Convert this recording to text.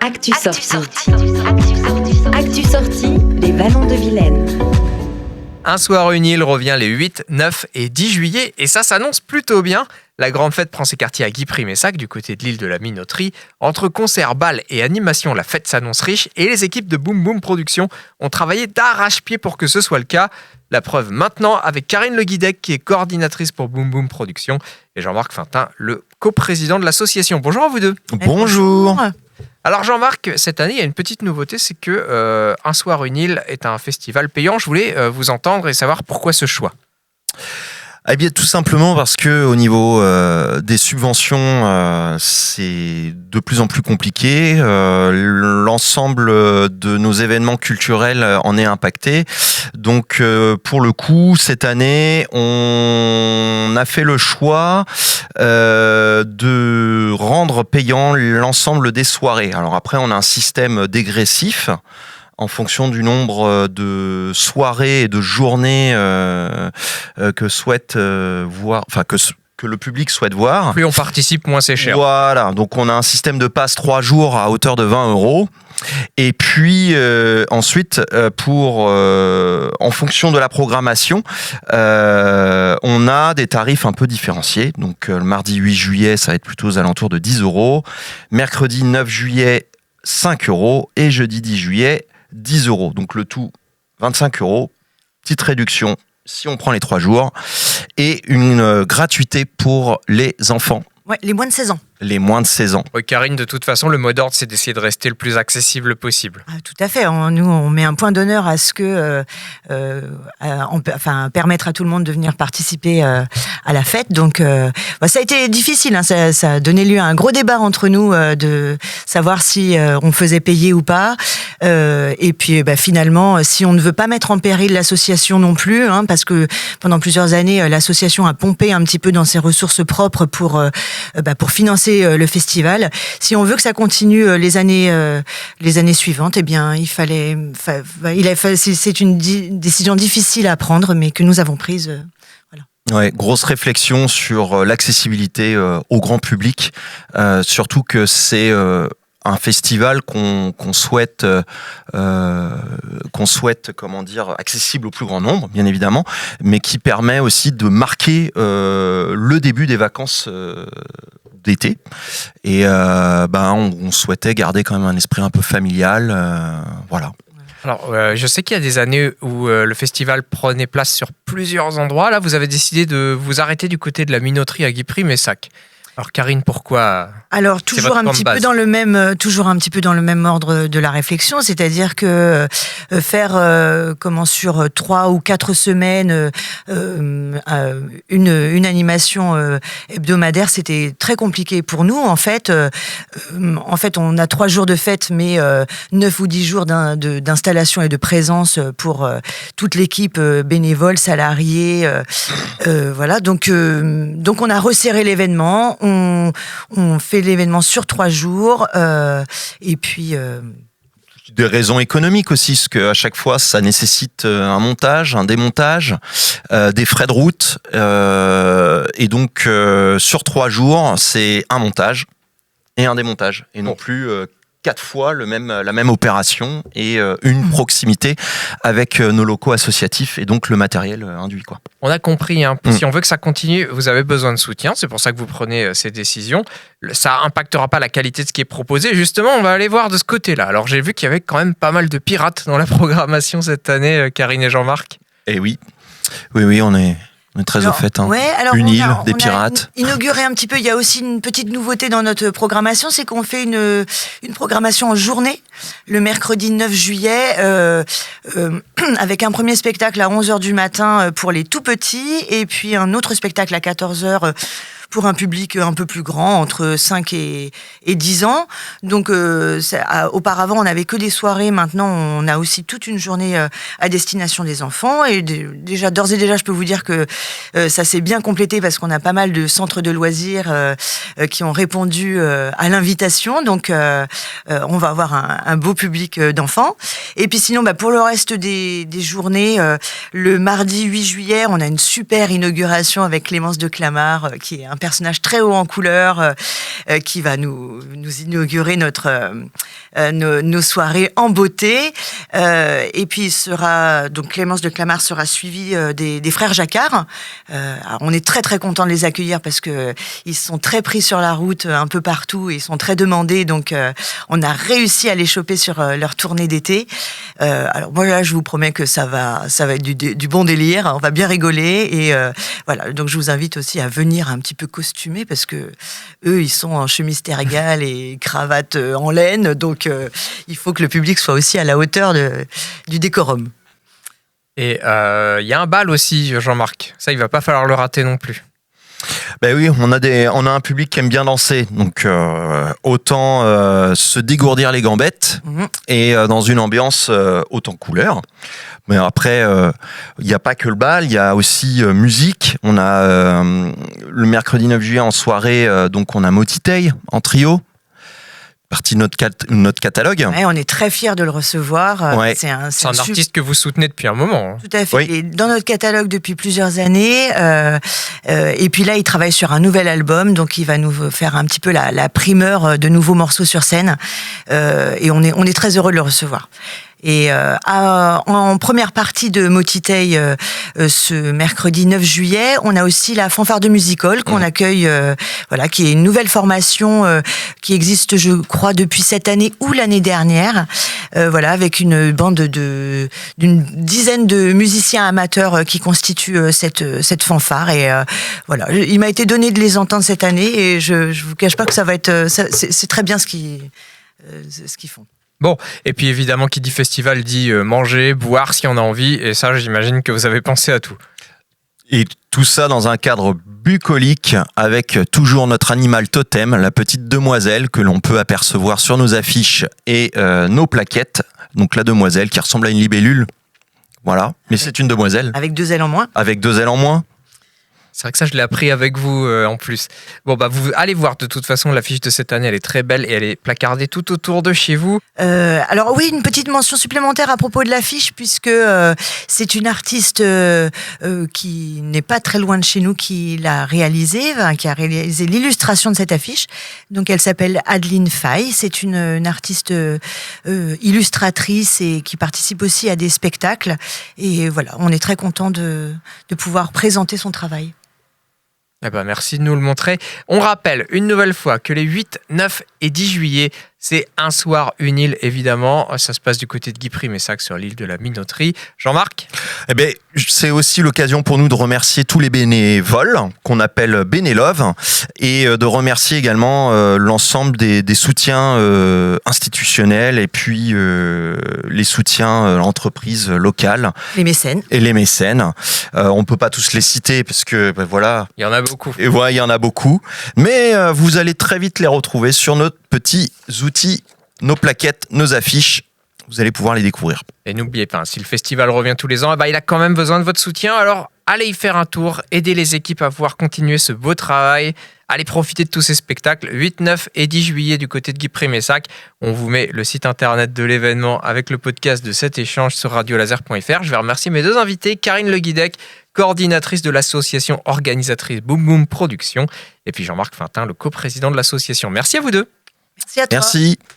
Actu sortie. Actu sortie, les Vallons de Vilaine. Un soir une île revient les 8, 9 et 10 juillet et ça s'annonce plutôt bien. La grande fête prend ses quartiers à Guipry-Messac du côté de l'île de la Minoterie. Entre concerts, balles et animations, la fête s'annonce riche et les équipes de Boom Boom Productions ont travaillé d'arrache-pied pour que ce soit le cas. La preuve maintenant avec Karine Le Guidec qui est coordinatrice pour Boom Boom Productions et Jean-Marc Fintin, le coprésident de l'association. Bonjour à vous deux. Bonjour. Alors Jean-Marc, cette année, il y a une petite nouveauté, c'est que Un soir une île est un festival payant. Je voulais vous entendre et savoir pourquoi ce choix. Eh bien, tout simplement parce que au niveau des subventions, c'est de plus en plus compliqué. L'ensemble de nos événements culturels en est impacté. Donc, pour le coup, cette année, on a fait le choix de rendre payant l'ensemble des soirées. Alors après, on a un système dégressif en fonction du nombre de soirées et de journées que souhaite voir, enfin que le public souhaite voir. Plus on participe, moins c'est cher. Voilà, donc on a un système de passe 3 jours à hauteur de 20 €. Et puis ensuite, en fonction de la programmation, on a des tarifs un peu différenciés. Donc le mardi 8 juillet, ça va être plutôt aux alentours de 10 €. Mercredi 9 juillet, 5 € et jeudi 10 juillet, 10 €. Donc le tout, 25 €. Petite réduction si on prend les 3 jours. Et une gratuité pour les enfants. Ouais, les moins de 16 ans. Les moins de 16 ans. Oui, Karine, de toute façon, le mot d'ordre, c'est d'essayer de rester le plus accessible possible. Ah, tout à fait. Nous, on met un point d'honneur à ce que, permettre à tout le monde de venir participer à la fête. Donc, ça a été difficile. Hein. Ça a donné lieu à un gros débat entre nous de savoir si on faisait payer ou pas. Et puis, finalement, si on ne veut pas mettre en péril l'association non plus, hein, parce que pendant plusieurs années, l'association a pompé un petit peu dans ses ressources propres pour financer le festival. Si on veut que ça continue les années suivantes, eh bien, c'est une décision difficile à prendre, mais que nous avons prise. Ouais, grosse réflexion sur l'accessibilité au grand public, surtout que c'est un festival qu'on souhaite accessible au plus grand nombre, bien évidemment, mais qui permet aussi de marquer le début des vacances d'été. Et on souhaitait garder quand même un esprit un peu familial, voilà. Alors, je sais qu'il y a des années où le festival prenait place sur plusieurs endroits. Là, vous avez décidé de vous arrêter du côté de la Minoterie à Guipry-Messac. Alors Karine, pourquoi? Alors toujours un petit peu dans le même ordre de la réflexion, c'est-à-dire que faire sur 3 ou 4 semaines une animation hebdomadaire, c'était très compliqué pour nous. En fait, on a 3 jours de fête, mais 9 ou 10 jours d'installation et de présence pour toute l'équipe bénévole, salariée. Voilà, donc on a resserré l'événement. On fait l'événement sur 3 jours et puis... Des raisons économiques aussi, parce qu'à chaque fois, ça nécessite un montage, un démontage, des frais de route. Et donc, sur 3 jours, c'est un montage et un démontage. Et non plus 4 fois la même opération et une proximité avec nos locaux associatifs et donc le matériel induit, quoi. On a compris, hein. Si on veut que ça continue, vous avez besoin de soutien. C'est pour ça que vous prenez ces décisions. Ça impactera pas la qualité de ce qui est proposé. Justement, on va aller voir de ce côté-là. Alors, j'ai vu qu'il y avait quand même pas mal de pirates dans la programmation cette année, Karine et Jean-Marc. Eh oui, on est très au fait. Hein. Ouais, alors une île, des pirates. Inauguré un petit peu. Il y a aussi une petite nouveauté dans notre programmation, c'est qu'on fait une programmation en journée, le mercredi 9 juillet, avec un premier spectacle à 11h du matin pour les tout petits, et puis un autre spectacle à 14h pour un public un peu plus grand, entre 5 et 10 ans. Donc, auparavant, on n'avait que des soirées. Maintenant, on a aussi toute une journée à destination des enfants. Et d'ores et déjà, je peux vous dire que ça s'est bien complété parce qu'on a pas mal de centres de loisirs qui ont répondu à l'invitation. Donc, on va avoir un beau public d'enfants. Et puis sinon, pour le reste des journées, le mardi 8 juillet, on a une super inauguration avec Clémence de Clamart, qui est un personnage très haut en couleur qui va nous inaugurer nos soirées en beauté. Et puis donc Clémence de Clamart sera suivie des frères Jacquard. Alors on est très très content de les accueillir parce que ils sont très pris sur la route un peu partout et ils sont très demandés. Donc on a réussi à les choper sur leur tournée d'été. Alors moi là je vous promets que ça va être du bon délire. On va bien rigoler et voilà. Donc je vous invite aussi à venir un petit peu costumés parce que eux ils sont en chemise tergale et cravate en laine. Donc il faut que le public soit aussi à la hauteur du décorum. Et il y a un bal aussi, Jean-Marc. Ça, il va pas falloir le rater non plus. Ben oui, on a un public qui aime bien danser, donc autant se dégourdir les gambettes et dans une ambiance autant couleur. Mais après, il n'y a pas que le bal, il y a aussi musique. On a le mercredi 9 juillet en soirée, donc on a Motitei en trio. Partie de notre catalogue. Ouais, on est très fiers de le recevoir. Ouais. C'est un artiste que vous soutenez depuis un moment. Tout à fait. Oui. Il est dans notre catalogue depuis plusieurs années. Et puis là, il travaille sur un nouvel album, donc il va nous faire un petit peu la primeur de nouveaux morceaux sur scène. Et on est très heureux de le recevoir. Et en première partie de Motitei, ce mercredi 9 juillet, on a aussi la fanfare de musical qu'on accueille, qui est une nouvelle formation qui existe, je crois, depuis cette année ou l'année dernière. Avec une bande d'une dizaine de musiciens amateurs qui constituent cette fanfare. Et il m'a été donné de les entendre cette année et je vous cache pas que ça va être, c'est très bien ce qu'ils font. Bon, et puis évidemment, qui dit festival dit manger, boire si on a envie, et ça, j'imagine que vous avez pensé à tout. Et tout ça dans un cadre bucolique avec toujours notre animal totem, la petite demoiselle que l'on peut apercevoir sur nos affiches et nos plaquettes. Donc la demoiselle qui ressemble à une libellule. Voilà, mais c'est une demoiselle. Avec 2 ailes en moins. Avec 2 ailes en moins. C'est vrai que ça, je l'ai appris avec vous en plus. Bon, vous allez voir, de toute façon, l'affiche de cette année, elle est très belle et elle est placardée tout autour de chez vous. Alors oui, une petite mention supplémentaire à propos de l'affiche, puisque c'est une artiste qui n'est pas très loin de chez nous qui l'a réalisée, qui a réalisé l'illustration de cette affiche. Donc elle s'appelle Adeline Fay. C'est une artiste illustratrice et qui participe aussi à des spectacles. Et voilà, on est très content de pouvoir présenter son travail. Merci de nous le montrer. On rappelle une nouvelle fois que les 8, 9 et 10 juillet, c'est un soir, une île, évidemment. Ça se passe du côté de Guy-Prix-Messac sur l'île de la Minoterie. Jean-Marc ? C'est aussi l'occasion pour nous de remercier tous les bénévoles qu'on appelle Bénélove et de remercier également l'ensemble des soutiens institutionnels et puis les soutiens entreprises locales. Les mécènes. Et les mécènes. On ne peut pas tous les citer parce que voilà. Il y en a beaucoup. Et voilà, il y en a beaucoup. Mais vous allez très vite les retrouver sur nos petits outils, nos plaquettes, nos affiches. Vous allez pouvoir les découvrir. Et n'oubliez pas, si le festival revient tous les ans, il a quand même besoin de votre soutien. Alors, allez y faire un tour, aidez les équipes à pouvoir continuer ce beau travail. Allez profiter de tous ces spectacles, 8, 9 et 10 juillet du côté de Guy-Prix-Messac. On vous met le site internet de l'événement avec le podcast de cet échange sur radiolaser.fr. Je vais remercier mes 2 invités, Karine Le Guidec, coordinatrice de l'association organisatrice Boom Boom Productions, et puis Jean-Marc Fintin, le coprésident de l'association. Merci à vous deux. Merci à toi. Merci.